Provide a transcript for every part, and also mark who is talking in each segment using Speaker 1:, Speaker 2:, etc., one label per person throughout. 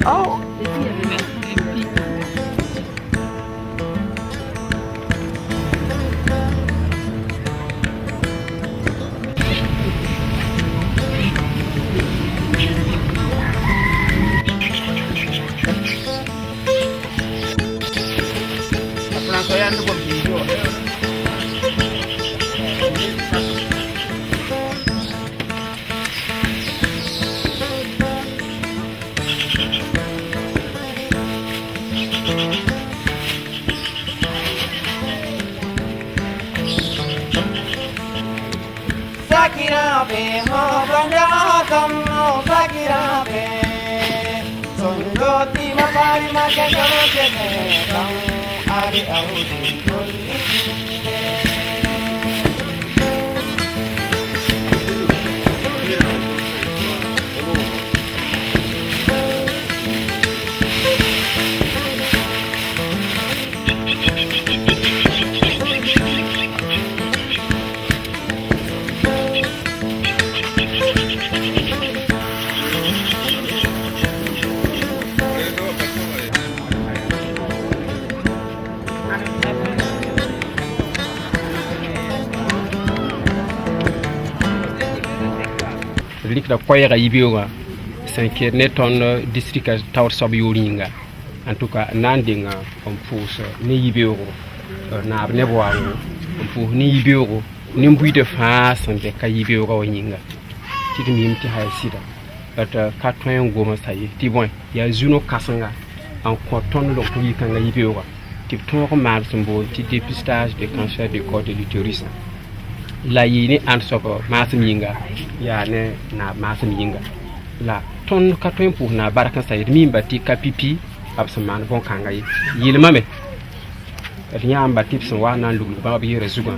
Speaker 1: Oh.
Speaker 2: Likda koyga yibiyoga sanke neton district tawr sob yoringa en tout cas nandinga on pousse ne yibiyogo na ne boago on pousse ni yibiyogo ni mbuide fa sanke ka yibiyoga wanyinga tidi mimti hay sida ata katwen goma sayi ti bon ya zuno kasanga en coton lo to yikanga yibiyoga ti to ko mar sumbo ti dépistage de cancer du col de l'utérus la yini an soko masinga ya ne na masinga la ton katwen pour na baraka sayid mimba ti kapipi absaman bon kanga yilma me riamba tips wa nan luglu ba bi rezuga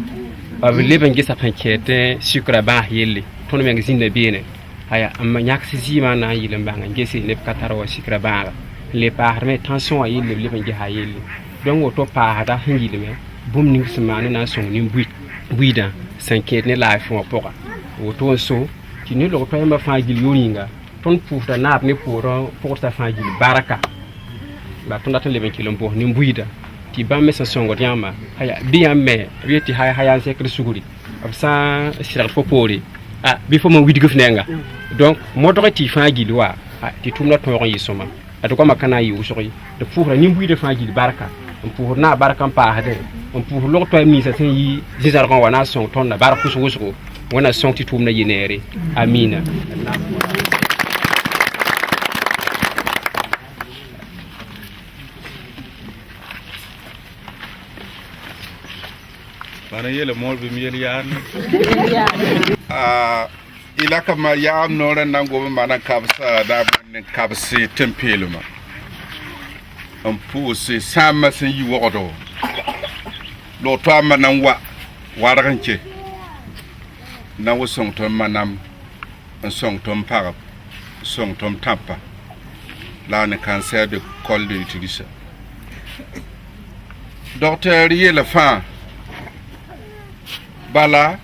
Speaker 2: ba leben gisa pankete sukra ba yelle ton me ngizin na bene aya amma nyak si zima na yilem ba ngesi le katara wa sukra ba le par me tension a yelle leben gi ha yelle donc woto pa hada hingile me bum ning smanu na son ni buida s'inquiète ne la fond pour auto so qui ne le pas ma fa gil yoninga ton pour ta nap ne pour ta fa gil baraka ba ton datan le 20 kilo pour ni mbuida ti ba me songo diama haya diame wieti haya sekre suguri absa siral fopori bi fo mo widi gufnenga donc moto ti fa gil wa ti tumna to yi soma ato ko makana yi usori de pour ni mbuida fa gil baraka pour na baraka pa hade on pour lo to mi sa sen yi zizar kon wana son ton na baraku sugo wana son ti tumna yinere amina
Speaker 3: bana yele mol bi mi yele yan ila kama ya am no ran nango mana kabsa da kabsi tempeluma on pour se sama sen yi wodo lo to amanan waranche na wo song to manam en song to mpara song to tampa la ne cancer de col de l'utérus docteur yele fa bala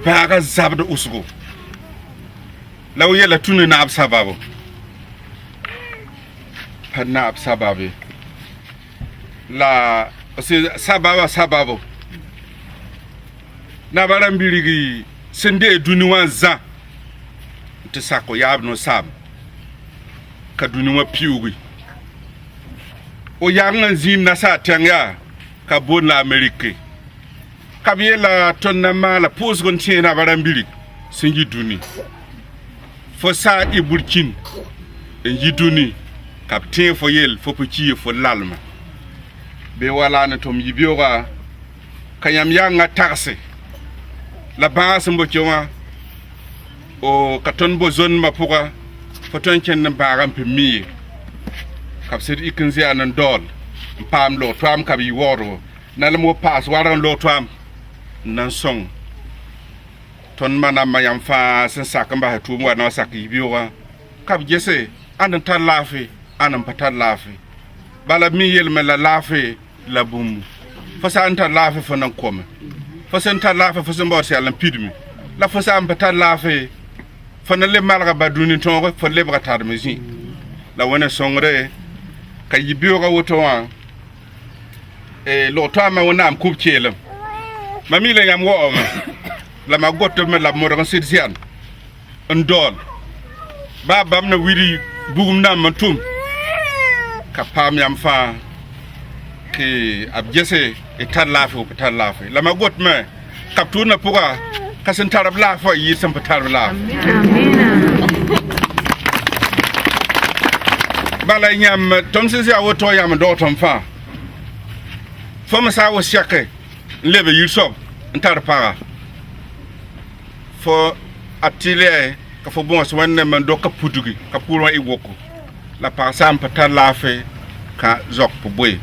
Speaker 3: baga zabdo usgo law yele tunu na absababu panna absababe la sababu na barambirigi sende duniwa za te sako yabno sab ka duniwa piugi o yanga zin na sa tanga ka bona amerike ka biela tonna mala pos gon tena barambiri singi duni fo sa e burkin en yiduni kapten fo yel fo petit fo lalma be wala na tom yibiyoga kanyam yanga taxe la base mbokiwa o katon bo zone mapuga foton ken baram pe mi kapset ikinzi anan dol pam lo tram kabi woro na le mo pass waran lo tram nan song ton mana mayam fa sen sakamba ha tu mo na sakki biyoga kab jese anan talafi anan patalafi bala mi yel mala lafi la bum fasa anta lafi fonan koma fasa anta lafi fasa mbo se alan pidmi la fasa anta lafi fana le malga baduni ton fo le bratar mezi la wona songre ka yibio ga woto wa lo to ma wona am kub chelem mami le yam wo ma la ma goto me la mo ran sirsian ndol ba bam na wiri bugum na mantum ka pam yam fa ke abjese e talafu talafu la ma got me kaptuna puga kasen tarab la fo yi sam tarab la amina bala nyam tom se ya woto yam do tom fa fo ma sa wo siake lebe yirsob ntar para fo atile ka fo bon so wanne man do ka pudugi ka puro e woko la pa sam patar la fe ka zok po boy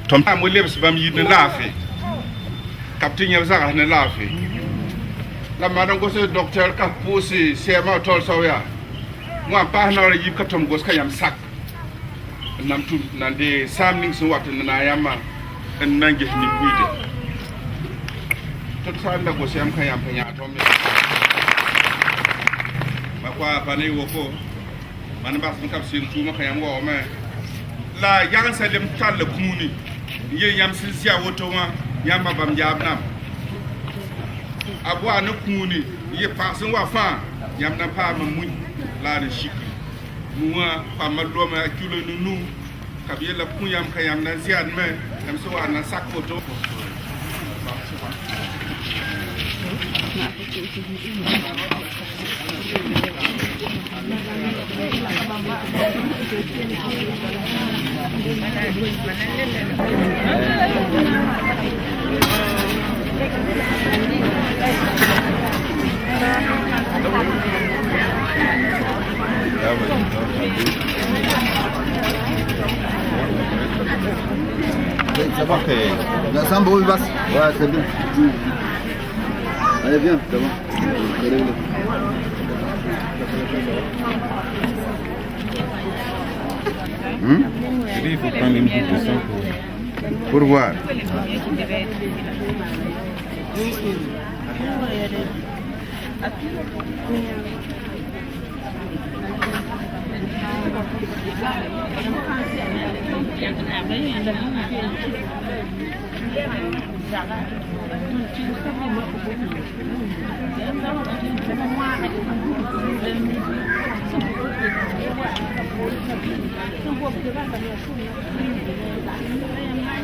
Speaker 3: tom mo lebe so bam yidna la fe kaptin ya za na la fe la madam go se docteur ka posi sema tol sawya mo pa na ora yib ka tom go ska yam sak nam tu nande samning so wat na yama en nange ni buide tot sa nda go sem ka yam panya to me ma kwa pani woko man ba sun kap sin tu ma ka yam wo me la yang salem tal kumuni ye yam silsia woto wa yam babam jabnam abwa na kumuni ye pasin wa fa yam na pa ma mun la de shikri muwa pa ma do ma kilo nu kabiye la kun yam ka yam na ziad me yam so wa na sak photo
Speaker 1: Ça va. Là, c'est un beau basse. Ouais, c'est bien. Allez, viens, c'est bon.
Speaker 4: Il faut prendre une boucle de sang
Speaker 1: pour voir.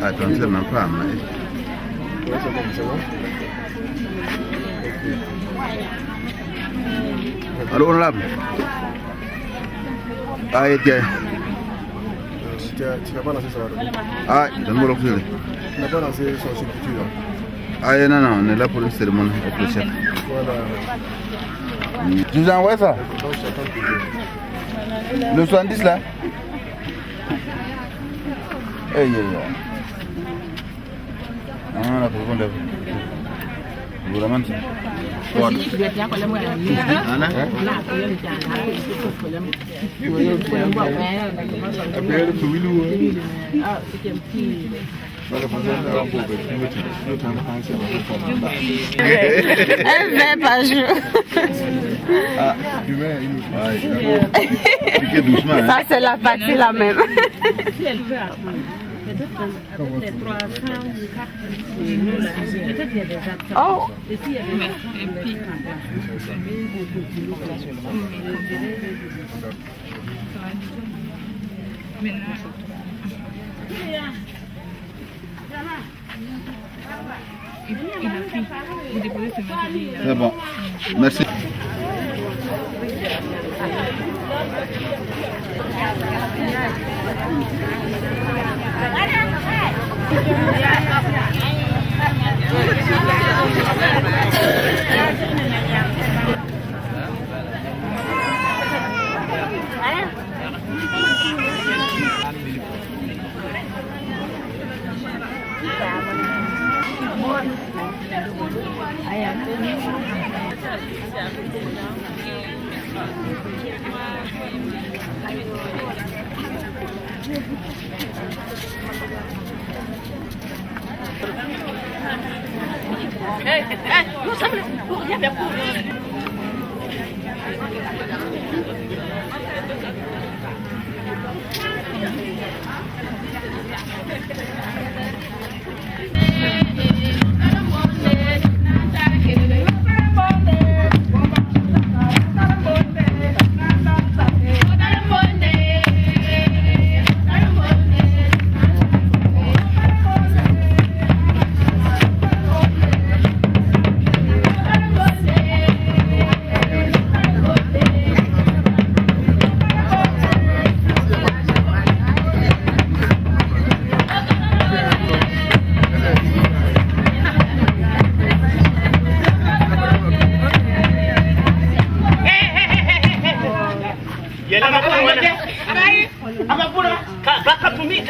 Speaker 1: Attends, c'est ma femme. Allô, honorable. Ah, et tiens.
Speaker 5: Tu n'as pas lancé ça.
Speaker 1: Ah, donne-moi l'oxygène.
Speaker 5: Tu n'as pas lancé son substitut.
Speaker 1: Ah, non, non, on est là pour une cérémonie avec le chef.
Speaker 5: Voilà.
Speaker 1: Tu vous envoies ça?
Speaker 5: Donc, j'attends que
Speaker 1: Le 70 là? Eh, ah, la profondeur. Vous la mentez?
Speaker 6: Elle fait pas jour. Ça, c'est la partie là même. Oh.
Speaker 1: C'est bon. Merci.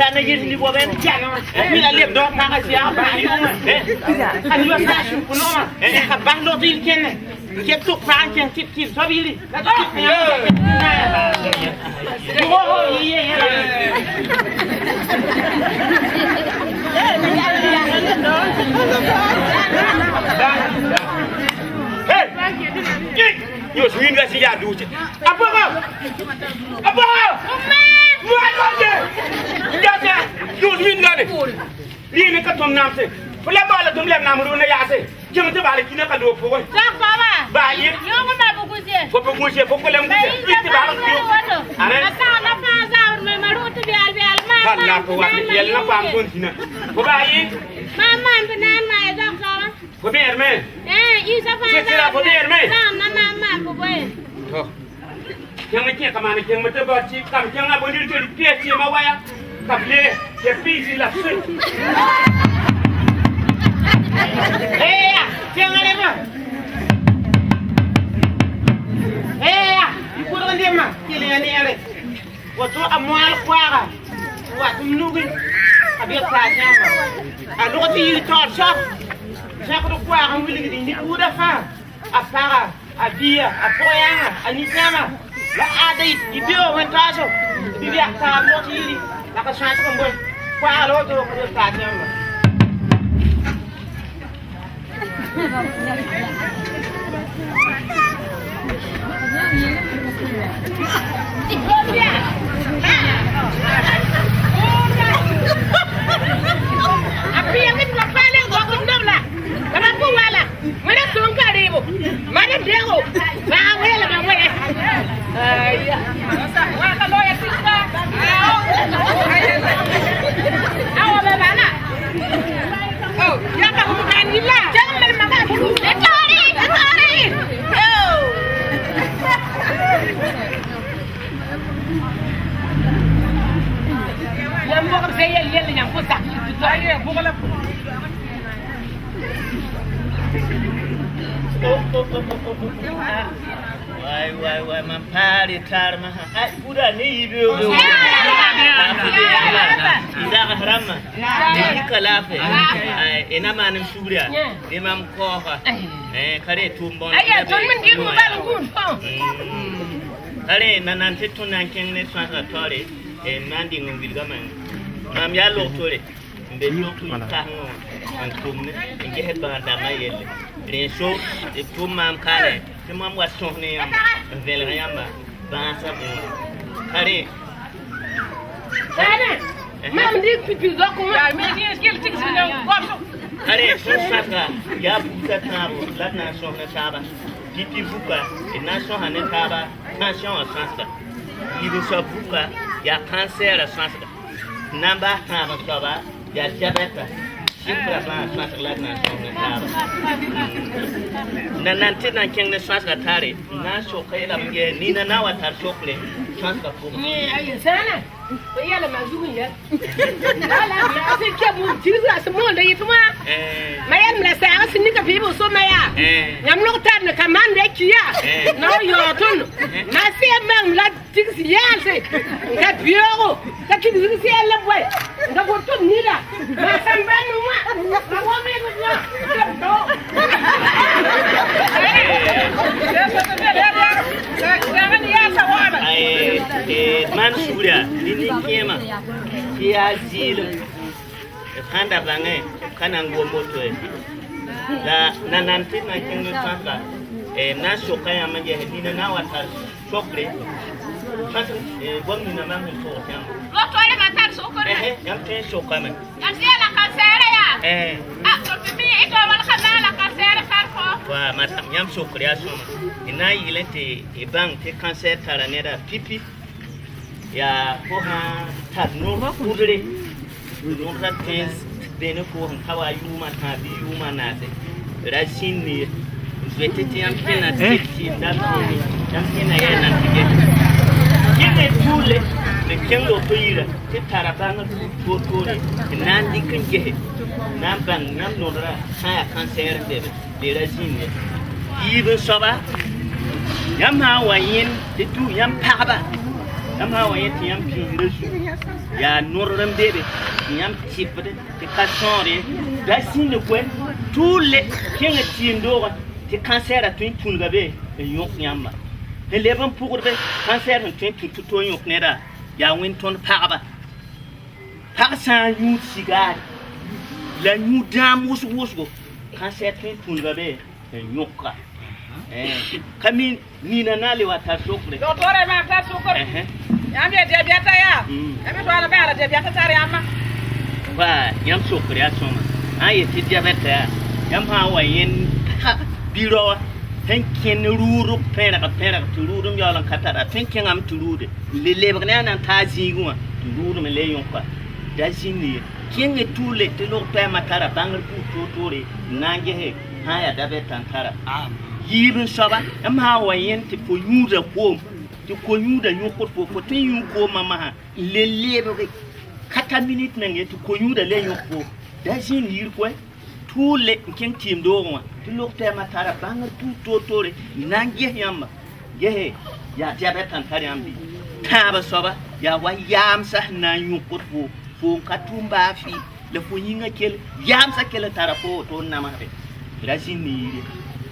Speaker 7: na yirni bo ben mi la leb do ma ga sia ba ni an yo sa shu kuno ma ka ba lo til ken ke tu fa ken tip tip so bili la tip ya oh ye hey yo swing ga sia du apa Jata, you mean got it. Leave me cut on nothing. For la ball to let Namuru Yase. Jim to Bali Kina do for it. Buy it. You want to for Pugusia for Pulam. I found out my Maru to be Albial. For buy it. Mamma and banana, doctor. For beer man. Eh, he's a fire for beer man. Mamma for way. Yang ni come on, yang macam bacci, kam yang apa ni jadi pieci mawaya, kaple, dia pieci lah sih. Eh, jangan lema. Eh, ibu orang dia mah, kilian ni ada. Waktu amual kuara, waktu menunggu, habis kelasnya mah. Aduh, tu tor shop, saya kudu kuara milik ini kuda fah, apa? Adia, apa yang? Anisama. La ada ibio wentaso bibia ka mo tili la ka shansa ko boy kwa lo to ko ta nyama api yang ni la pale ko ko ndamla kana ko wala mana son ka rebo mana dego ba wela ba wela ya wala lo ya sika awa ba bana oh ya ka ko kan illa jangan mer maka etori oh yang mo ka sayel yel yang puta saya bukala Why, my party time. I put a knee. Rama, Nikalafe, and a man in Suria, Imam Koha, and Kare Tumbon. I told him give him a good phone. Kare Nanantetun and King Nesatory, and Manding in Vilgaman. I'm yellow to it. They look to Tango and Tumne, and get a band at my yellow. They show the 2 man Kare. The mom was talking and Velayama, Bansa. Harry. Mam did people go on my guilty. Harry, Saka, Yabuka, Latin Son Saba, Titi Buka, and National Hanetaba, National Sansa. Even so, Buka, Ya cancer as Sansa. Number Hama Saba, Ya Jabeta. Nanantina king the Swasatari, Naso Kayla, Nina Nawatar Sokle, Swaska. Sana, we are Mazuya. I think you are some more late. My endless house in Nika people, so may I. I'm not time to command that here. Now you're done. Nasty man, like 6 years. That bureau, that you didn't see a love way. That was to Nina. My son, I want me with you. Mansuria, Lini Kema, Tia Zil, Handa Bange, Kanango Moto, La Nanantina King Santa, a Naso Kayama, Nina Nawata, Chocolate, Bon, nous n'avons pas de
Speaker 8: L'autre, elle m'a tar sokore.
Speaker 7: Yam ten sokame.
Speaker 8: Yam si la kansere ya. Ah, so bibi ito wal khana la kansere farfo.
Speaker 7: Wa madam yam sokore asoma. Ina yilente e bang te cancer taranera pipi. Ya ko ha tar no kudre. No rates bene ko han kawa yuma ta bi yuma nase. Rasini zwetete yam pena titi ndaponi. Yam pena yana tige. Yene tule le kengo toira te tarabanga totore nandi kange nambang nam nodra ha cancer bebe de rasini yibe soba yam ha wayin te tu yam paba yam ha wayin te yam pinresu ya norram bebe yam tipde te kasore rasini kwen tule kenga tindo te cancer a twin tungabe yok yamba Eleven pour the cancer and 22 yoke neda, ya winton paba. Parsan you cigar, la new dam was go, cancer to the and yoka. Come in, Nina Nali what has so quick.
Speaker 9: Don't worry, my class. I'm your Debiata. Everyone about Debiata.
Speaker 7: Why, yam so creation. I did Diabeta, yam how I in Biro. Thinking ruru pera to rudum yalan katara thinking am to rude lelebran and taziguma to rudum leonka dazini king a too late to look matara bangle totore nange higher dabet and tara even soba am how I ent for you the home to call you the you put for you go mama lelebre kata minute nange to call you the leon for dazin you quite too late king team do to look there matara bangle totore nange yamba ye ya jabet and tariambi taba soba ya wa yam sa na you put for katumba fi le fuinga kel yam sa kel tarapo to namare rasini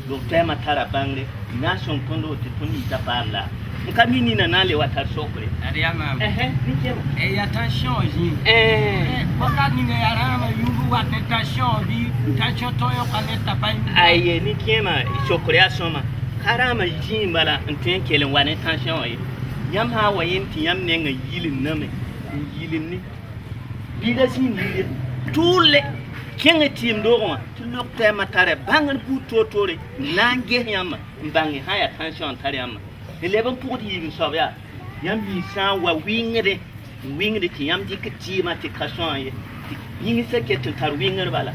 Speaker 7: look there matara bangle nation kondo te tuni tapala Kamini na nale wata sokre.
Speaker 10: Ariama. Et attention, pourquoi ni arama yubu wa tentation bi tentation toyo kaneta pai.
Speaker 7: Aye ni kema sokre asoma. Karama jimbala ntwen kelen wa tentation yi. Yam ha wa yenti yam nenga yilin name. Yilin ni. Bida sin yilin. Tule kenga tim dogon to look there matare bangal bu totore nange yam mbangi haya tension tare yam. 11 pour dire ça yam bi san wa wingre ti yam dikati ma ti kason yi se ke tar wingre bala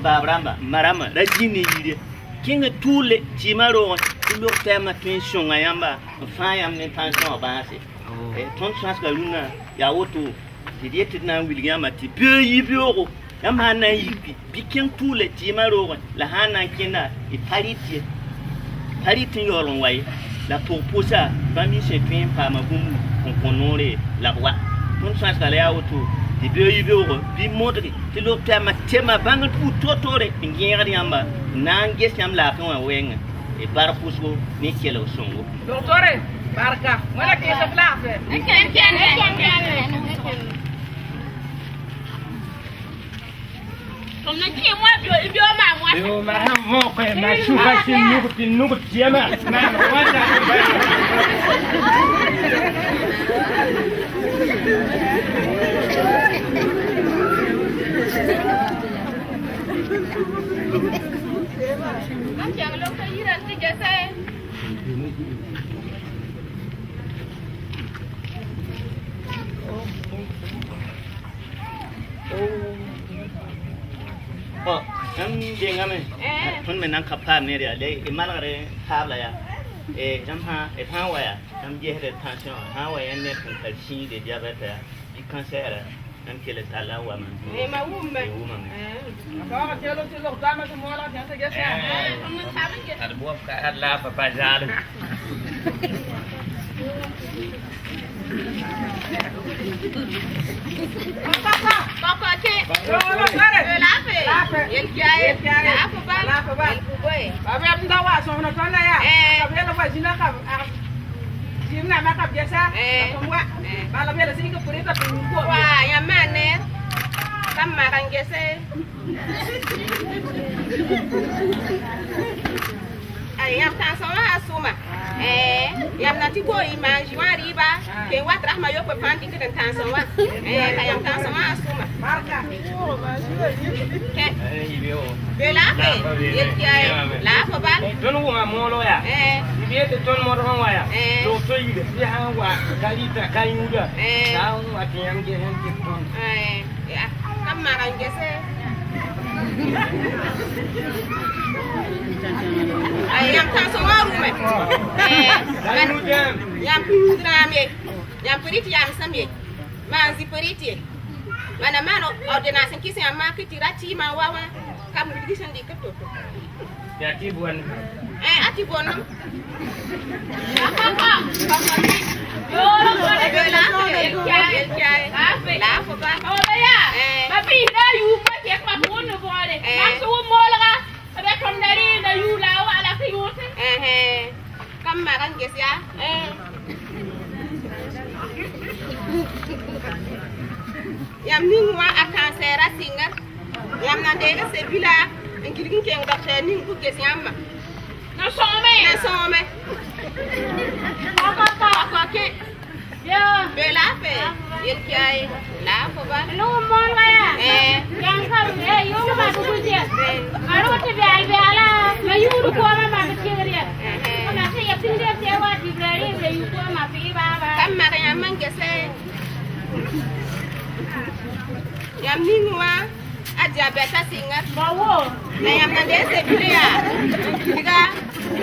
Speaker 7: babramba marama la jini yide kinga tule ti maro lo tema tension ayamba fa yam ne tension ba se ton chance ka luna ya woto ti diete na William ti pe yibiro yam hana yibi bikin tule ti maro la hana kina itariti yoron way la pour ça va mi se fin par ma boum on la roi ton chance d'aller à autour de deux yibiro bi modri ti lo tema tema bangal pu totore ngiri yamba nange sam la kan wenga e par pusko ni kelo songo
Speaker 9: Dottore barka wala ke sa place
Speaker 8: Comme le qui moi bio ma
Speaker 10: Yo ma mo ko ma chupa tin nuku tiama. Na wata.
Speaker 8: Macam lo kira tiga saya.
Speaker 7: Oh, am jengame. Tun men nan kapar ne ya le imalare tabla ya. Jam ha wa ya. Jam je de tension. Ha wa ya ne kan kalshi de diabete ya. Bi cancer an kele sala wa man.
Speaker 9: ma wumbe ba jelo ti lo dama to mola ti anta gesa
Speaker 10: Ad buaf ka la papa jalo.
Speaker 8: Papa ke. La fe. El kiae. La fa ba.
Speaker 9: Ba ba mda wa so na tona ya. Ka bela ba jina ka. Jina ma ka gesa. Ko wa. Ba la bela singa purita ko.
Speaker 8: Wa ya mane. Kama kan gese. ay yam tan so wa suma yam na ti ko imanji wa riba ke wa rahma yo ko fanti ke tan so wa yam tan so wa suma barka bela pe la ko ba
Speaker 10: ton wo molo ya bi te ton mo ron wa ya do to yi de ha wa kalita kayuda da wa ti yam ge hen ti ton
Speaker 8: kam marangese ayam tan so waru me yam drame yam periti yam samye manzi periti mana mano ordonnance kisi amma kitira ti ma wawa kam ligisan di kato
Speaker 10: ya ti bon
Speaker 8: ati bon la ko ba
Speaker 11: ya papi da yu ma ke ma bon no bole ma so mo la ba kon dari da yu la wala ki yu
Speaker 8: kam ma kan ges ya yam ningwa akansera singa yam na de se bila ngirgin ke docteur ning ku ges yamma
Speaker 11: na some
Speaker 8: ko ke ya bela fe yel kai la ko ba
Speaker 11: no mon la ya yang kam yo ma ku je aro te be al be ala ma yu ko ma ke riya na se ya tin de te wa di brari be yu ko ma fi ba
Speaker 8: kam ma yam man gese yam ningwa a diabeta singa
Speaker 11: bawo
Speaker 8: na yam na de se bila diga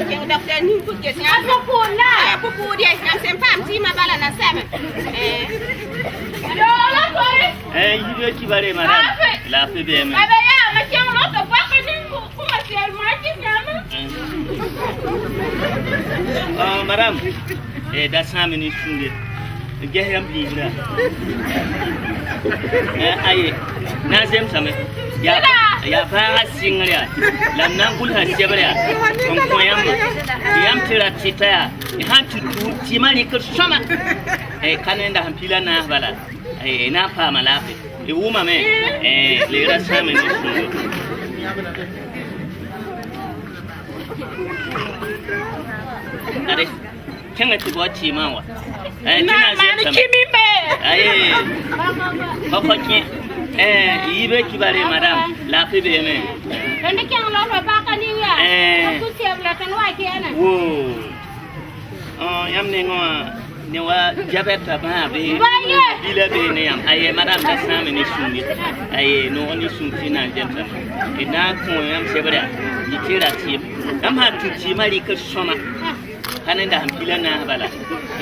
Speaker 8: ke docteur ning ku ges yamma
Speaker 11: ko na
Speaker 8: ko ku de yam sem pam ti ma bala na seme
Speaker 11: yo la kore
Speaker 7: yibe ki bare madam la fe be me
Speaker 11: aba ya ma ke mo to ba ko ning ku ma se ma ki yamma
Speaker 7: madam da samini sunde geham ligra aye na zem same ya fa singria lam nan kul ha sebria kon koyam yam tira titaya han tutu timali ko soma kanenda hampila na bala na fa malafi wuma me le ra samini sunde ade kenga ti bo ti ma wa
Speaker 11: na ma ni kimi be
Speaker 7: papa ki yibe ki bare madam la fe be me
Speaker 11: ende ke ngalo ba ka ni ya ku ti abla tan wa ke na
Speaker 7: wo yam ne ngwa ne wa jabeta ba be bila be ne yam madam da same ni sumi no ni sumi na jenta ina ko yam sebra ni tira ti am ha tu ti mari ka soma kanen da hampila na bala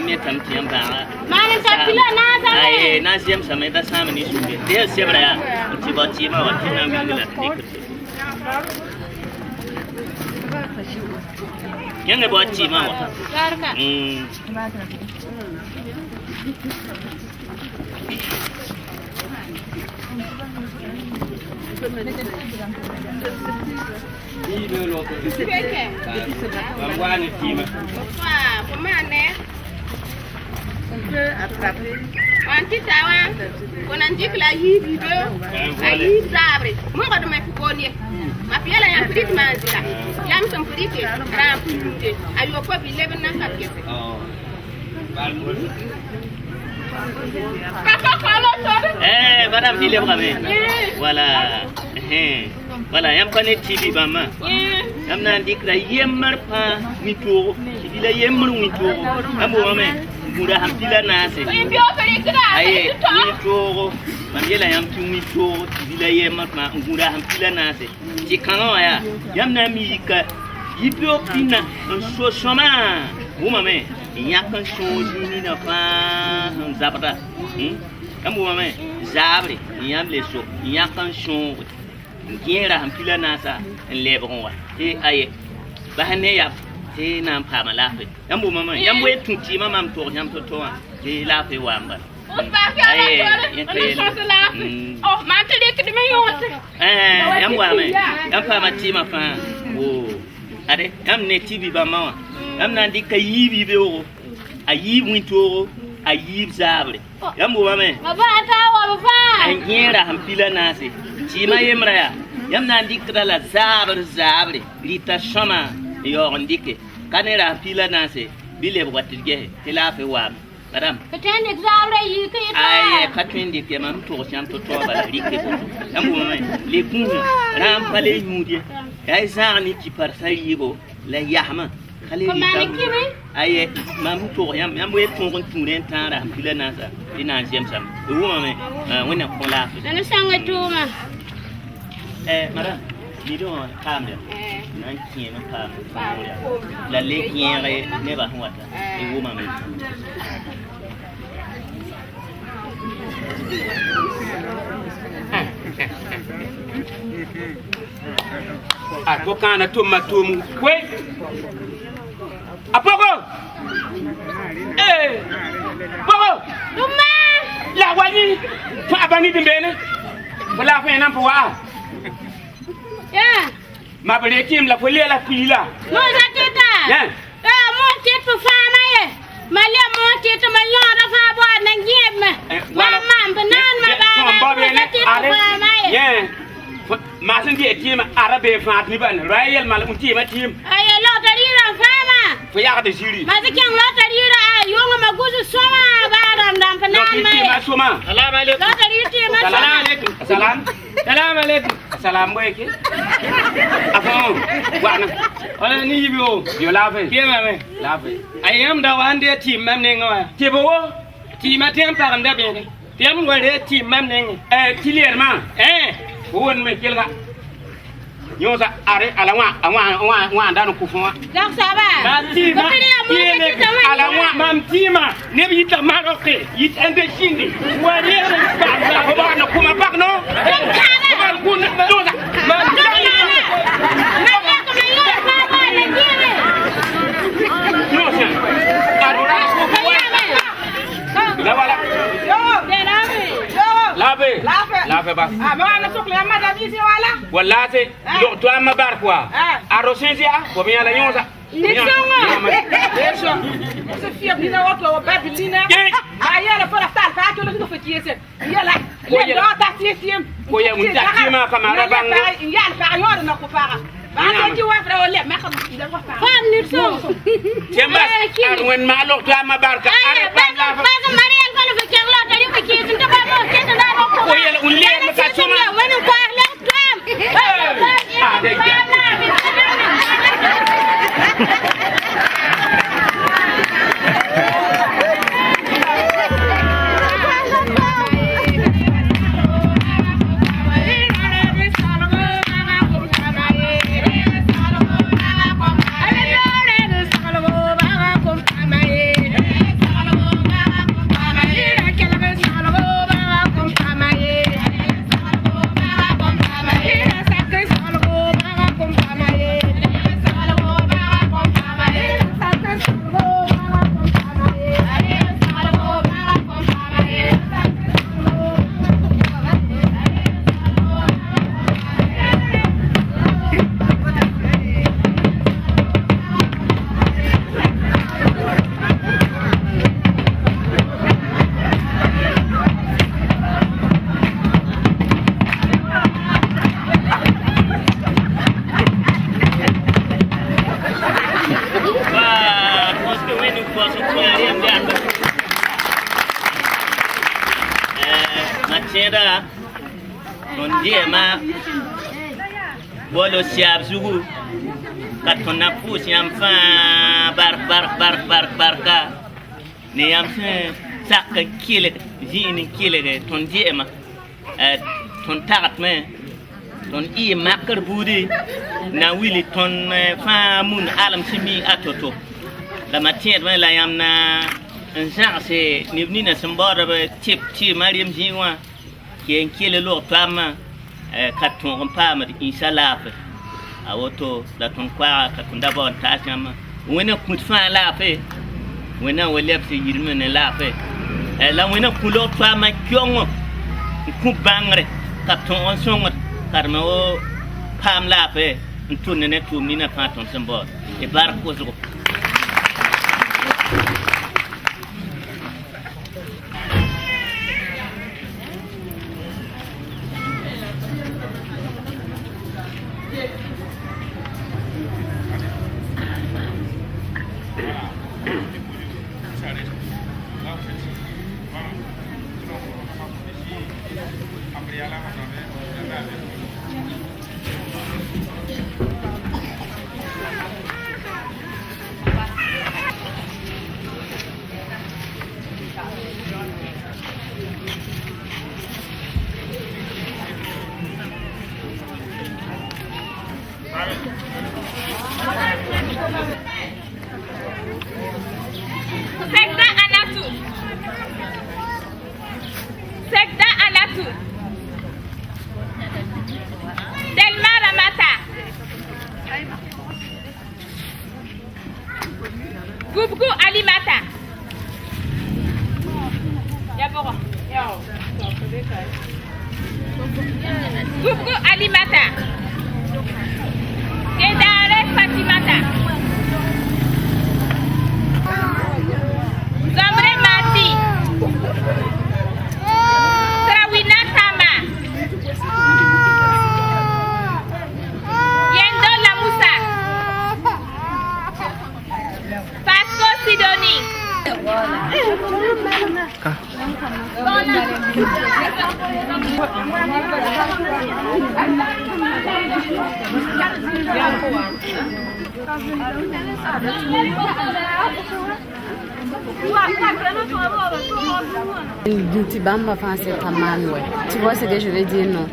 Speaker 7: me tamti am ba
Speaker 11: mana tampila na za
Speaker 7: na zem same da same ni sumi de sebra ya ti ba ti ma wa ti na mi la ni yang buat ti ma wa
Speaker 2: Ini lo ko. Bangwani tima.
Speaker 8: Kumane. Wanti tawa. Konan dikla hibi be. Ayi zabre. Mo ko dum fi koni. Ma fiela ya prit manzila. Yam som prite. Ram pute. Ayo ko bi leben na kapke.
Speaker 7: Madame dile brame. Voilà. Voilà, yam kone TV bama. Yam na dikra yemmar pa mito. Bila yemmar mito. Ambo mame. Mura hampila nase. Aye, mito. Mamela yam tu mito. Bila yemmar pa mura hampila nase. Tikanga ya. Yam na mika. Yipio pina so soma. Mame. Yakan shoji ni na fa zabra. Ambo mame. Zabre. Yam leso. Yakan shoji. Giera hampila nasa lebon wa aye bahane ya te na pama lafi yambo mama yambo etunti mama mto yam to lafi wamba
Speaker 11: aye oh mantele kidime yote
Speaker 7: yambo ame yam pama tima fa wo ade yam ne tibi ba mawa yam na ndika yibi be wo ayi mwito ayi zabre yambo mama
Speaker 11: baba atawa baba
Speaker 7: giera hampila nase tima yemra ya yam na ndikra la zabre lita shama yo on dike kanera pila nase bile watige tila fe wa madam
Speaker 11: Pretend example you can
Speaker 7: ay katwen dike mam to siam to bala dike ko amu le kun ram pale yudi ay zani ki par sarigo la yahma khale ay mam to yam we to kon tunen tara pila nasa ina jem sam wo mame wona ko la
Speaker 11: ana sanga tuma
Speaker 7: madam ni do kam de nan kien no kam la le kien ne ba huata e wo mame
Speaker 2: Ako kana tum kwe apoko poko
Speaker 11: Duma
Speaker 2: la wani fa bani dimbene wala fa nan fa wa ma bale kim la fole la pila
Speaker 11: mo zatita mo titu fama ye Malia monti to malora fa bo na ngiem ma banan ma ba
Speaker 2: ma san di team arabe fa ni ban royal mal unti ma team
Speaker 11: ay lo tarira fama
Speaker 2: fa ya da shiri
Speaker 11: ma zikin lo tarira ay yonga maguzu soma ba ram dam banan ma
Speaker 2: ma soma
Speaker 7: salam alaikum
Speaker 11: lo tarira ma
Speaker 2: salam alaikum salam alaikum salam boy ke afon wana
Speaker 10: Wala ni yibo.
Speaker 2: yo lave
Speaker 10: Ke mame.
Speaker 2: lave
Speaker 10: Ayam da wande team mam ne ngawa.
Speaker 2: tibo
Speaker 10: Team atem param da bene. Tem ngore team mam ne.
Speaker 2: clairement won me kelga nyosa are ala wa ndanu kufwa
Speaker 11: dak saba
Speaker 10: Ma tima. Ala wa mam tima. Ne bi ta maroke. Yit ende shindi. Wale
Speaker 2: ala ko ba no kuma pak no ko kun doza la wala lave ba
Speaker 9: ma na sokle ma da bisi wala
Speaker 2: wallahi do to amma bar quoi arosensi ko mi ala nyosa
Speaker 9: se fia bina wato ba bilina ayala fara tal fa to lo fetiese yala ya ta tiem
Speaker 2: ko ya mun takima kama rabanga
Speaker 9: yala fa yoro na ko fara ba ko ti wa fra wala ma xam da ko fara
Speaker 11: fam ni so
Speaker 2: jemba arwen ma lo to amma barka are banga
Speaker 11: ba ga marian ko fe keng lo tari ko ki tinta ba mo ke da no
Speaker 2: ko yela un le ma ka soma
Speaker 11: wani ko le tram
Speaker 7: Matiera on diema bolo siab zugu katona pus yam fa barka ne yam se sakka kile jini kile ton diema ton tagat me ton i makar budi na wili ton fa mun alam simi atoto la matiera la yam na nzakse nibnina sambara ba tip mariam jiwa ke kile lo pama katon pama inshallah awoto la ton kwa katunda bon tasama wena kutfa lafe wena welep yirmene lafe la wena kulo pama kyongo ku bangre katon songot karma o pam lafe ntunne ne tumina paton sambara e bar ko zugo
Speaker 8: Delma Ramata. Goubgou Alimata. Goubgou Alimata. Kedare Fatimata. Zambre Mati. Trawina Tama. Yendo Lamusa. Pasco Sidoni.
Speaker 6: Bamba français pas mal, ouais. Tu vois ce que je veux dire, non?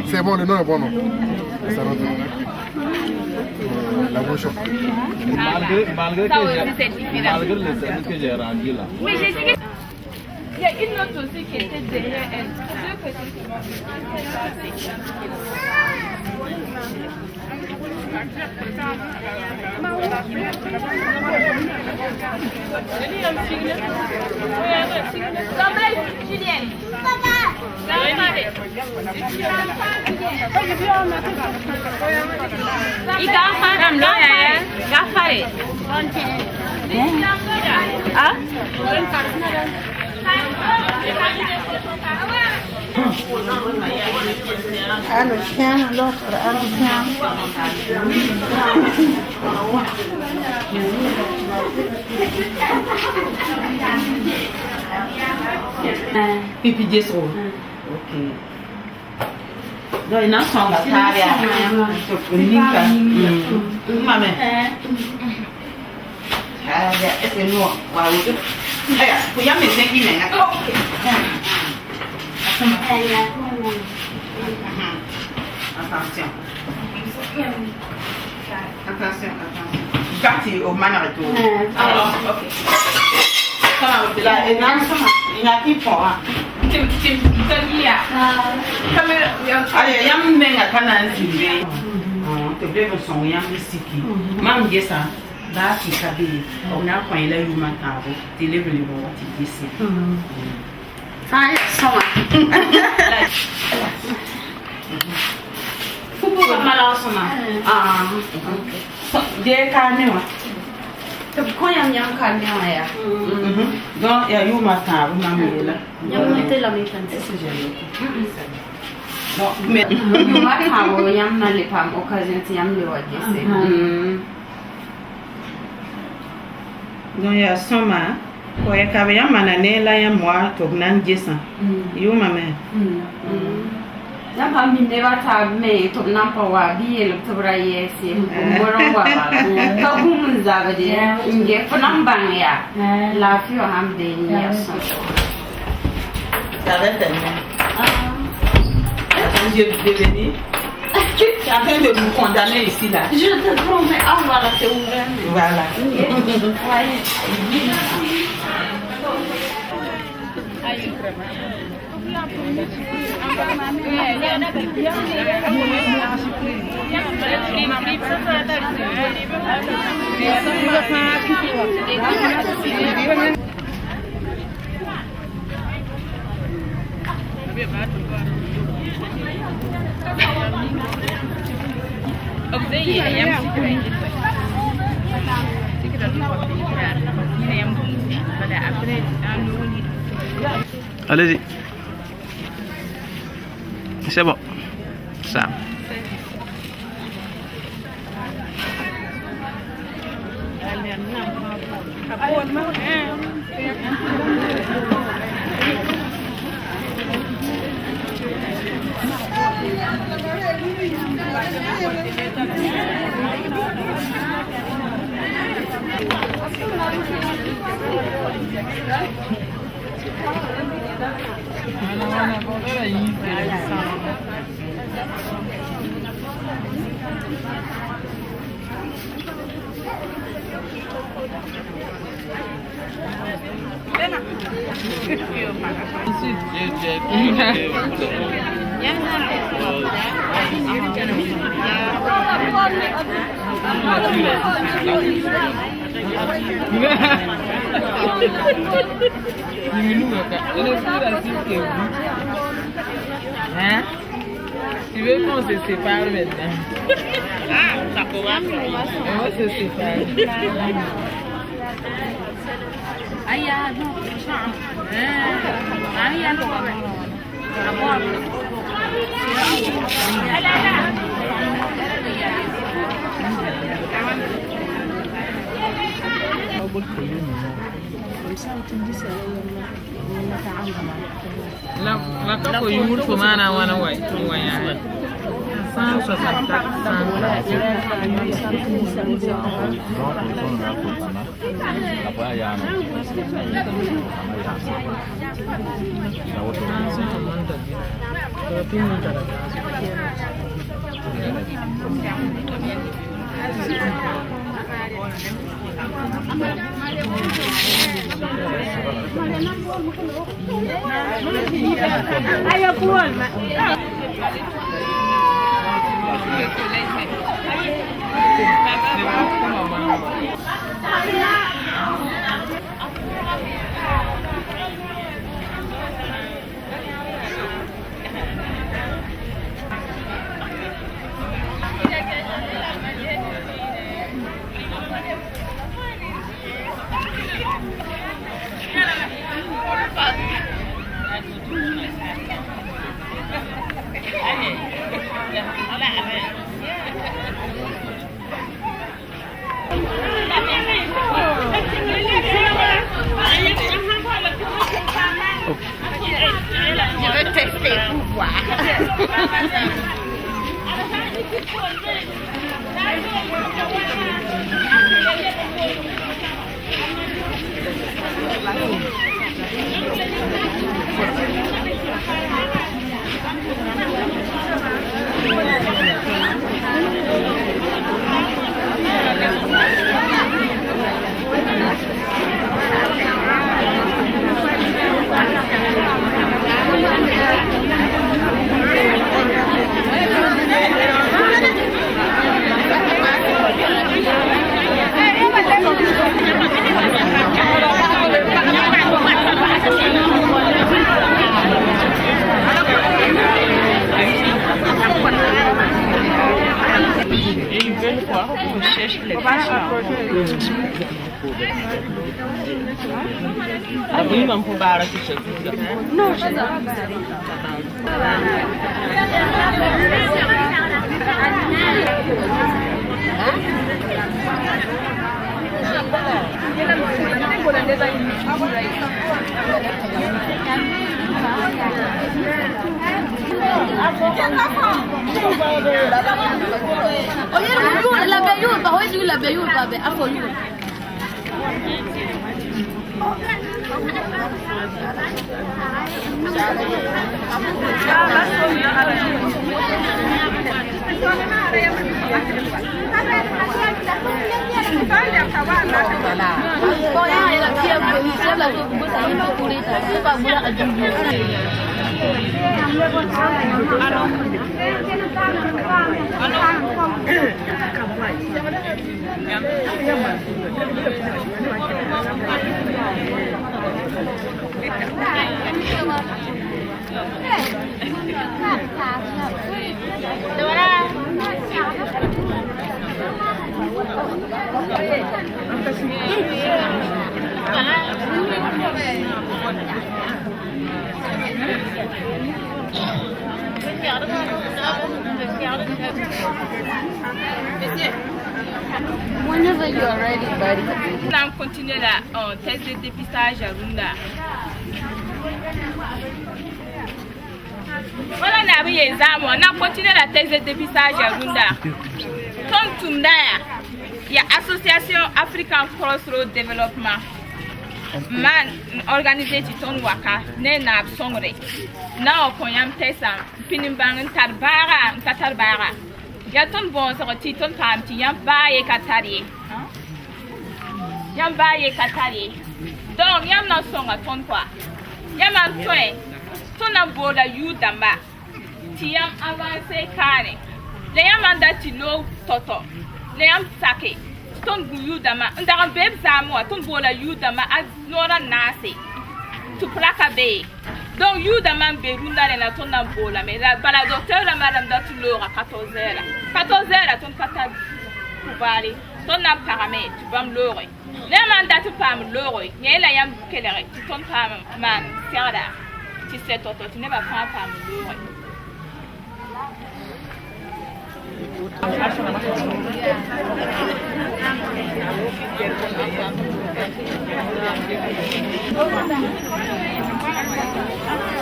Speaker 5: C'est bon, le nom est bon, non? Ça rentre. La bonne chose.
Speaker 4: Malgré le service que j'ai rendu là.
Speaker 8: Oui, j'ai dit que... Il y a une autre aussi qui était derrière elle. Deux petites. Julienne.
Speaker 12: Pipi de so. Okay. Do ina son ga taria. Ninka. Mame. Taria ese no wa wo. Aya, ko ya me sengi me na. Attention. Attention. Gatti au manarito. Ah, ok. Ça va, là, et non, il n'y a qui pour hein. Allez, yam menga kana nzimbe. Te bebe son yam siki. Mam gesa ba ki kabe. Ona kwa ila yuma tabo. Te lebe le bon ti gesi.
Speaker 6: Ah, soma.
Speaker 12: Fuku ba mala soma. Ah, ok. Je ka ne wa.
Speaker 6: Quand il y a un camion,
Speaker 12: donc il y a eu ma table, ma mère.
Speaker 6: Il y a monté la mécanique.
Speaker 12: Mais
Speaker 6: moi, quand il y a les femmes, occasion, il y a
Speaker 12: donc il y a Soma, quand il y a un manane, là il y a moi, Tognan Jessan. You ma mère.
Speaker 6: Na ba mi ne ba ta me to na pa wa bi ele to bra yesi ngoro wa ka kum za ba de nge fo bang ya la fi o ham de ya so
Speaker 12: ça va tellement je vais venir tu es en train de nous condamner ici là
Speaker 6: je te promets ah voilà c'est ouvert
Speaker 12: voilà
Speaker 13: Allez-y. C'est bon. Ça.
Speaker 4: Ensuite, j'ai
Speaker 9: Hein? Tu veux qu'on se sépare maintenant?
Speaker 7: Ah, ça commence.
Speaker 9: On va se séparer.
Speaker 11: Aïe, non. Aïe, non.
Speaker 9: La kako yumur ko mana wana way waya
Speaker 8: 'Whenever you are ready, buddy.
Speaker 14: On continue la test de dépistage à Runda. Voilà, on a vu les armes. On a continué la thèse de dépistage à Runda. Comme Tundaya, il y a l'Association African Crossroad Development. Man organisé Titon Waka, Nena Songre. Na Okoyam Tessa, Pinimbang Tarbara, Katarbara. Yaton bon sur Titon Pamti, Yambaye Katari. Yambaye Katari. Donc, Yam na song à ton quoi. Yaman Twain, ton abola you damba. Tiam avancé carré. le yam anda ti lo toto le yam sake ton bu yudama ndara beb zamwa ton bola yudama aznora nase tu plaka be donc yudama be runda le na ton na bola mais la bala docteur la madame da tu lora 14h ton kata kubali ton na parame tu bam lore le manda tu pam lore ne la yam kelere tu ton pam man serda ti se toto tu ne ba pam lore.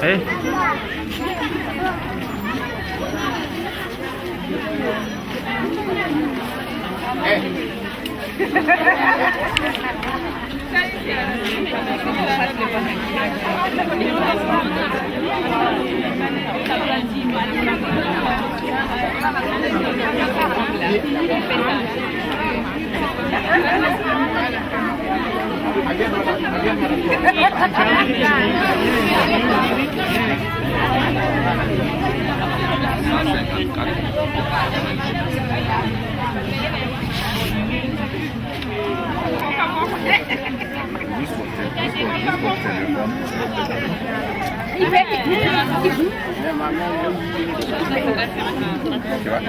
Speaker 13: Hey.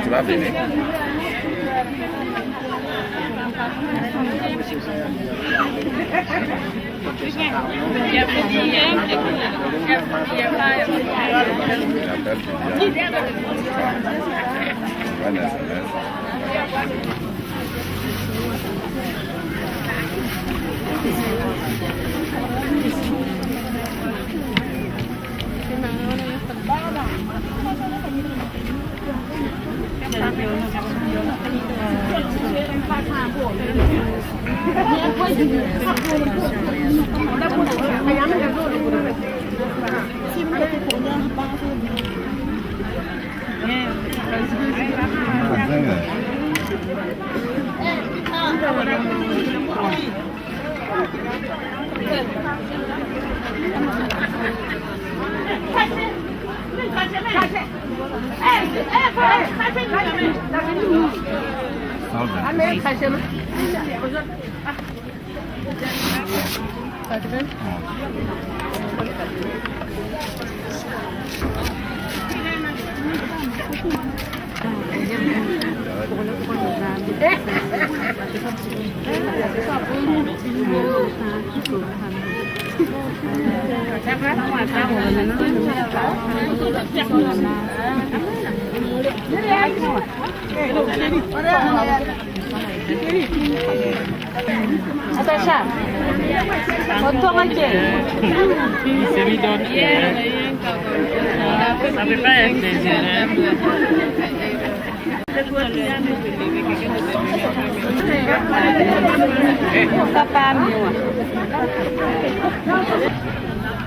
Speaker 1: Tu vas venir.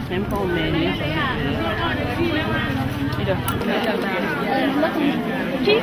Speaker 12: Même pas au menu. Qui?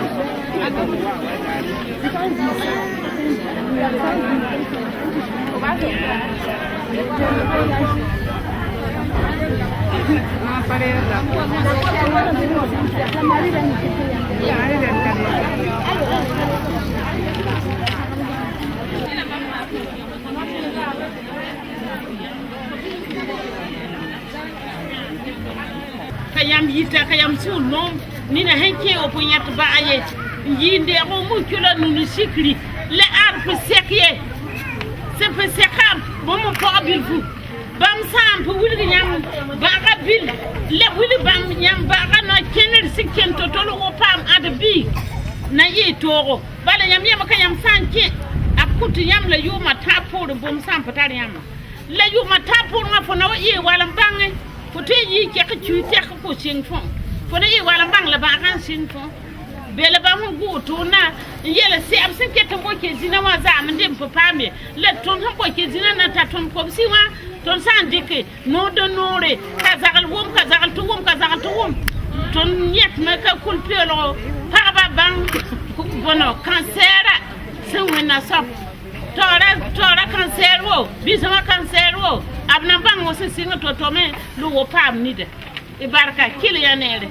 Speaker 15: Kayam yita kayam sulom nina henke o punyat baaye yinde o mukula nunu sikri le arp sekye se pe sekam bo mo ko abilfu bam sam pu wulgi nyam baga bil le wuli bam nyam baga no kener sikken to tolo o pam adabi na yi toro bala nyam yama kayam sanke akutu yam le yuma tapo bom sam patari yam le yuma tapo nga fona yi wala bangai Fote yi ke chu te ko sing fon fona yi wala bang la ba kan sing fon be la ba mun go to na yele se am sin ke to bo ke zina wa za am dem papa me le ton han bo ke zina na ta ton ko si wa ton san dike no do nore ka zagal to wom ton yet na ka kul pelo pa ba bang bono kansera se wena sap tora cancer wo bisama cancer wo abna bang wo se singa to tome lu wo pam ni de e barka kili ya nele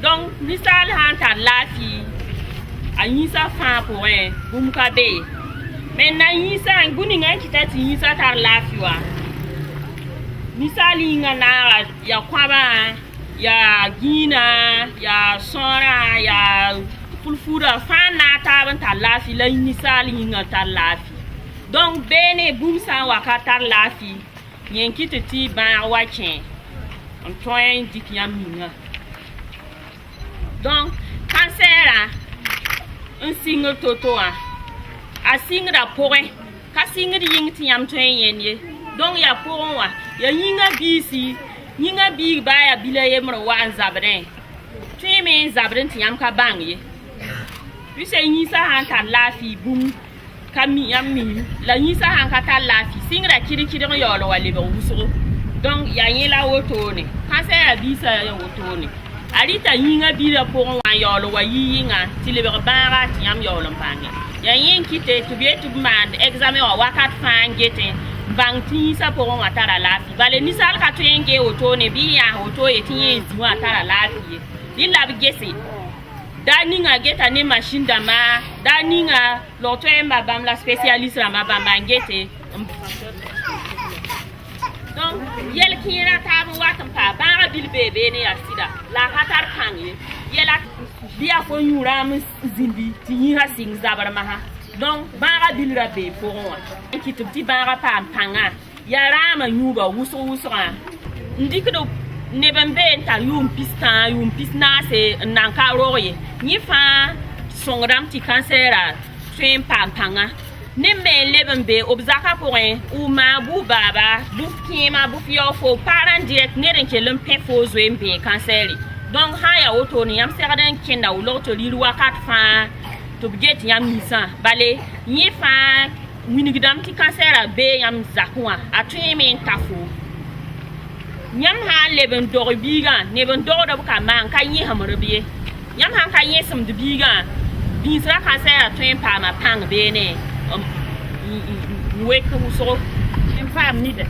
Speaker 15: donc misal han tar lafi a yisa fa point bum ka be mais na yisa nguni ngai kitati yisa tar lafi wa misali nga na ya kwaba ya gina ya sora ya fulfura fa na ta ban tar lafi la misali nga tar lafi donc bene bum sa wa ka tar lafi yen kitati ba wa chen on toin dikiam minga donc cancer un signe toto a signe da pouré ka signe di ying tiam toin yen ye donc ya pouron wa ya yinga bisi yinga bi ba ya bila yemro wa zabren tui me zabren tiam ka bang ye puis c'est ni sa han ta lafi bum kami yammi la ni sa han ka ta lafi signe da kiri kiri yo lo wale ba wuso donc ya yin la woto ne cancer ya bisa ya woto ne arita yinga bi da pouron wa yo lo wa yinga ti le ba bara tiam yo lo pange ya yin kite to be to man examen wa wakat fangete bangti sa pour on atara lafi bale misal ka to yenge auto ne bi ya auto etinye zimu atara lafi bi la bigese daninga geta ne machine dama daninga loto emba bam la spécialiste la mabamba ngete donc yel kira tabu watam pa ba bil bebe ne asida la hatar kangi yela dia fo yuram zindi ti ha sing zabar maha donc bara bilra be pour moi qui te petit bara pa panga ya rama nyuba wuso ndikdo ne bembe ta yum pisna se nanka roye ni fa songram ti cancera twin pa panga ne me lebembe obzaka pour un ou ma bu baba bu kima bu fio fo parent direct ne renke lempe fo zo mbe canceri donc haya auto ni am seraden kenda u loto liwa kat fa to get yam misa bale ni fa winigdam ti cancer be yam zakwa atui men tafo nyam ha leben dorbiga ne ben dordo ka man ka yi hamrbiye nyam ha ka yi sam de biga bisra cancer atui pa ma pang be ne we ko so en fam ni de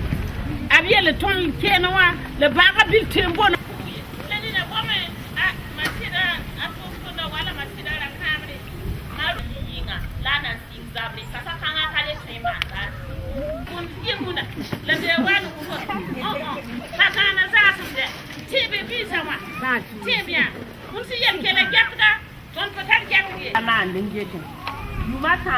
Speaker 15: abiye le ton kenwa le baga bil tembo lana sing zabre sasa kanga kale sema ta kun yimuna la de wanu ko ha kana za su de tibe bi sama tibe mun si yem kele jakda ton patar jakki ama ndin jeto yuma ta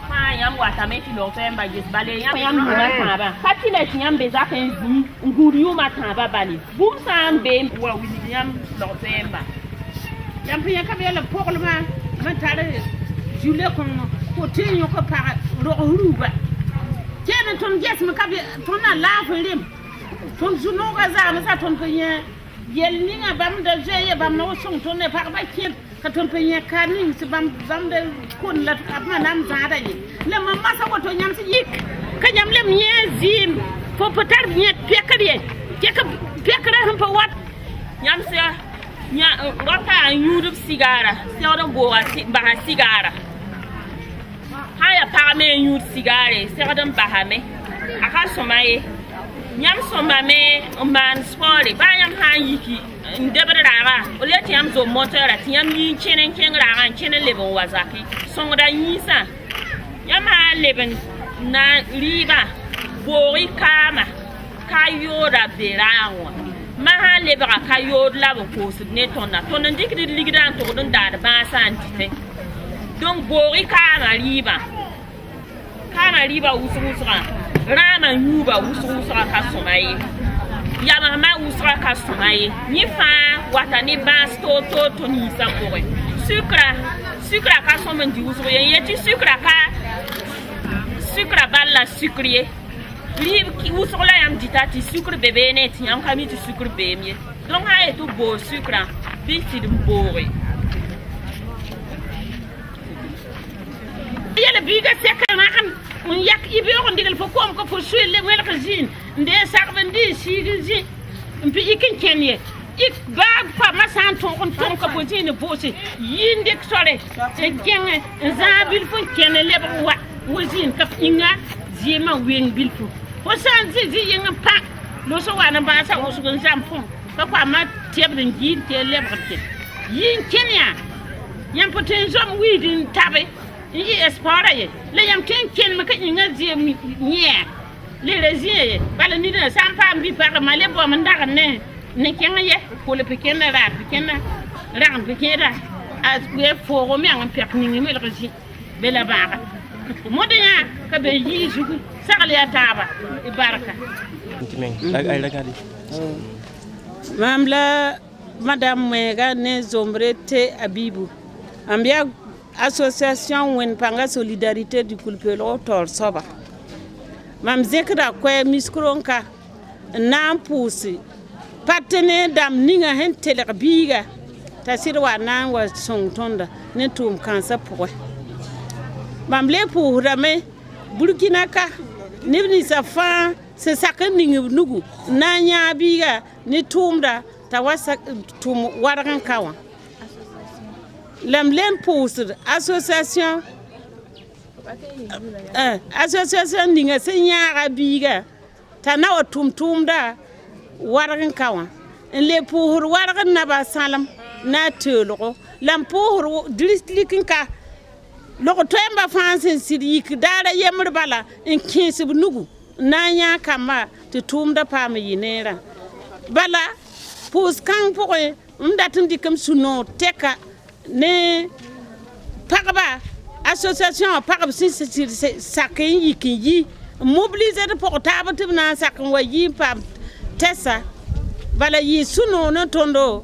Speaker 15: fa yam wata me tilo temba jes bale yam yuma ta ba patile yam be za kan zi nguri yuma ta ba bale bum sam be wa wini yam lo temba yam piya ka be la porlema man tare Julie ko tinyo ko para ruba kene ton ges me kabe ton na la felim ton juno ga za ma sa ton ko yen yel ni nga bam de jeye bam no song ton ne par ba ken ka ton pe yen ka ni si bam de kon la ka ma nam za da ni le ma masa ko to nyam si yik ka nyam lem yen zim fo petar yen pekare pekare han pa wat nyam si nya rota yudub sigara si odon bo ba sigara haya parame yud sigare seradam bahame aka somaye nyam somame man sport ba yam han yiki ndebrara ole tiam zo moteur tiam yi chenen kengra chenen leben wazaki songra yisa yam ha leben na riba bori kama kayoda berawa ma ha lebra kayod la ko sidne tonna ton ndikri ligdan to don da ba santite donc bori kana riba usura rama yuba usura ka somaye ya mama usura ka somaye ni fa watani bas to ni sa kore sucre ka somen di usura yeti sucre balla sucre li ki usura yam ditati sucre bebe ne ti yam kamiti sucre bemie donc ha eto bo sucre biti de bori yele biga sekana am un yak ibe on digal fo kom ko fo suele wel ko jin nde sarbendi sigi mpi ikin kenye ik bag pa masanton on ton ko botine bosi yinde sore te kenge zabil fo kene lebe wa wazin ka inga zima wen bilfo fo san zi yinga pa lo so wana ba sa o su gon jam fo ka kwa ma tebrin gi te lebrke yin kenya yam poten zom widin tabe yi espora ye le yam ken ma ka inga zie nye le rezie bala ni na sampa mbi pa ma le bo man daga ne kenga ye ko le pekena ra pekena ra pekena as we fo mi an pek ni mi le rezi bela baga modenya ka be yi jugu sagale ya taba ibaraka
Speaker 16: Mamla Madame Mwega ne Zombrete Abibu. Ambia association Wenpanga Solidarité du Kulpelo Tor Soba. Mam zekra kwe miskronka na pusi. Partenaire dam ninga hen telebiga. Tasirwa na wa songtonda ne tum kansa poe. Mam le pour rame Burkina ka nibni safa se sakani nugu nanya biga ni tumda tawasa tum waran kawa lamlen pousir association ninga se nyaga biga tanawa tumda waran kawa le pour waran na ba salam na telo lam pour district ka loko toemba fansin sidik dara yemr bala en kinsib nugu nanya kama te tumda pam yinera bala pus kan poe mdatin dikam suno teka ne pagba association pagba sakin yikinyi mobiliser de portable tibna sakin wayi pam tessa bala yi suno no tondo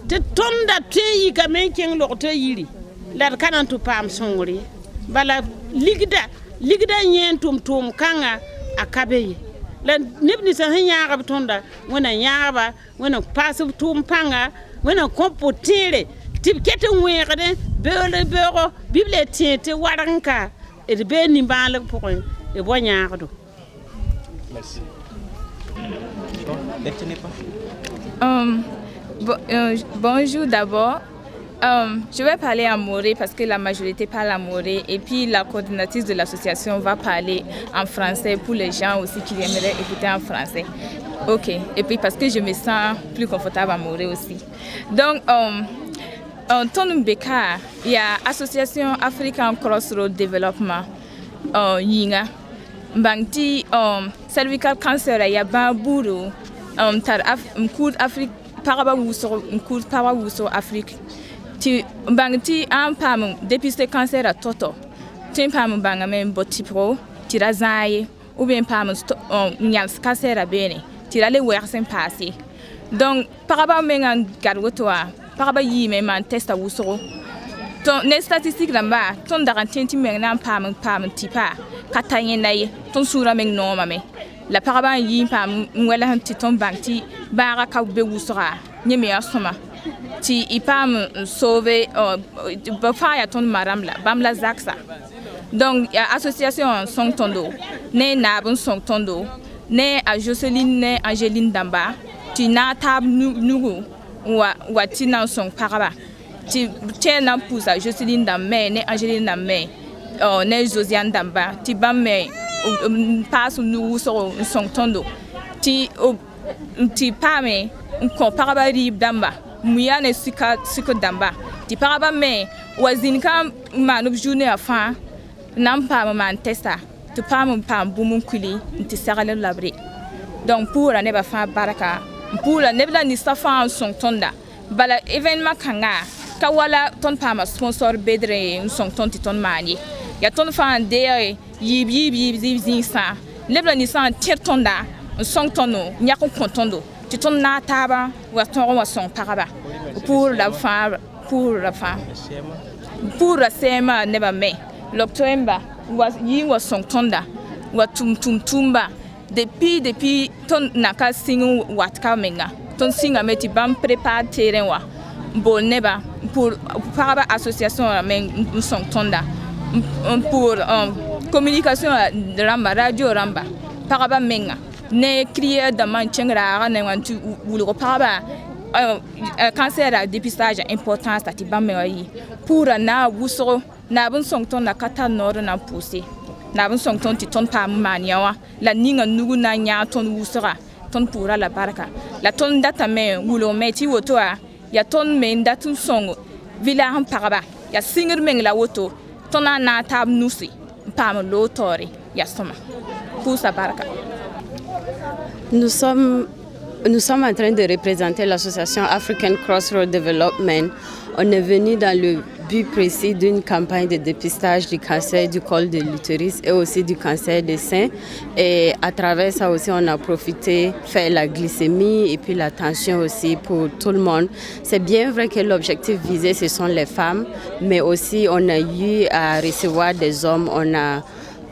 Speaker 16: te tonda te yi kamen ken lokto yiri la kanan tu pam songri bala ligda nyen tum kanga akabe la nibni sa hanya ga tonda wona nyaaba wona pasu tum panga wona kompotere tib ketin wegade bero bible tiete waranka e be ni bala pokon e bo nyaado
Speaker 14: merci bonjour d'abord. Je vais parler en moré parce que la majorité parle en moré et puis la coordinatrice de l'association va parler en français pour les gens aussi qui aimeraient écouter en français. Ok, et puis parce que je me sens plus confortable en moré aussi. Donc, Tonumbeka, il y a Association African Crossroad Development, Yinga, Bangti, Cervical Cancer, il y a Bamburu, Mkoud Afrique, Parabawuso, Mkoud Parabawuso Afrique. Ti bangti am pam dépister cancer à toto tin pam banga men botipro tira zaye ou bien pam nyals cancer à bene tira le wersen passé donc paraba mengan gargotoa paraba yi men man testa wusoro ton ne statistique lamba ton darantin ti mengan pam tipa katanye nay ton sura men no mame la paraba yi pam ngwela han ti ton bangti bara ka be wusora nyeme asoma ti ipam sauver bafaya ton maramla bamla zaksa donc association song tondo ne nabun song tondo ne a Joseline ne Angeline Damba ti na tab nugu wa ti na song paraba ti tena pousa Joseline Damba ne Angeline Damba ne Josiane Damba ti bamme passe nugu song tondo ti pame ko paraba rib Damba muyane sika damba ti paraba me wazin kam manub journée afan nam pa man testa to pam bumun kuli ti sagale labre donc pour la neba fa baraka pour la neba ni safa son tonda bala événement kanga ka wala ton pam sponsor bedre son ton ti ton mani ya ton fa de yib sa neba ni san tonda son tono nyako kontondo ti ton na taba wa ton wa son paraba pour la femme pour la sema neba me l'octobre was yi wa son tonda wa tumba depuis ton naka singu watka menga ton singa meti bam prépare terrain wa bon neba pour paraba association men son tonda pour communication de ramba radio ramba paraba menga ne crier de manchengra ne wantu wulo paraba cancer à dépistage important stati bameyi pour na wusoro na bun songton na kata nord na poussé na bun songton ti ton pa maniawa la ninga nugu na nya ton wusora ton pura la baraka la ton data me wulo me ti woto a ya ton me ndatu songo vila han paraba ya singir meng la woto ton na tab nusi pam lo tori ya soma pour sa baraka.
Speaker 6: Nous sommes en train de représenter l'association African Crossroad Development. On est venu dans le but précis d'une campagne de dépistage du cancer du col de l'utérus et aussi du cancer des seins. Et à travers ça aussi, on a profité faire la glycémie et puis la tension aussi pour tout le monde. C'est bien vrai que l'objectif visé, ce sont les femmes, mais aussi on a eu à recevoir des hommes,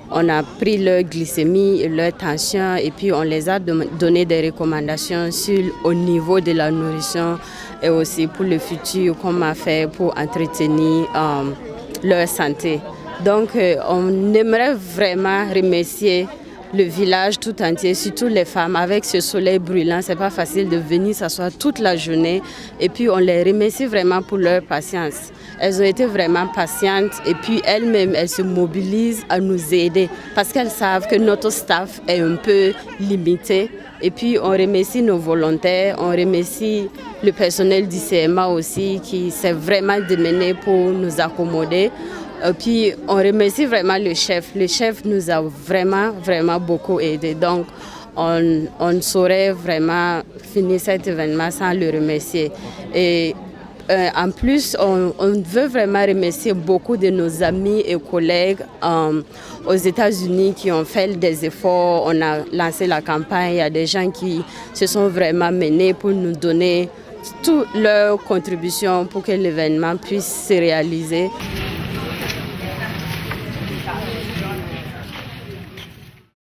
Speaker 6: on a pris leur glycémie et leur tension et puis on les a donné des recommandations au niveau de la nourriture et aussi pour le futur, comment faire pour entretenir leur santé. Donc on aimerait vraiment remercier le village tout entier, surtout les femmes. Avec ce soleil brûlant, c'est pas facile de venir s'asseoir toute la journée et puis on les remercie vraiment pour leur patience. Elles ont été vraiment patientes et puis elles-mêmes, elles se mobilisent à nous aider parce qu'elles savent que notre staff est un peu limité. Et puis on remercie nos volontaires, on remercie le personnel du CMA aussi qui s'est vraiment démené pour nous accommoder. Et puis on remercie vraiment le chef. Le chef nous a vraiment beaucoup aidé. Donc on ne saurait vraiment finir cet événement sans le remercier. Et en plus, on veut vraiment remercier beaucoup de nos amis et collègues aux États-Unis qui ont fait des efforts. On a lancé la campagne. Il y a des gens qui se sont vraiment menés pour nous donner toute leur contribution pour que l'événement puisse se réaliser.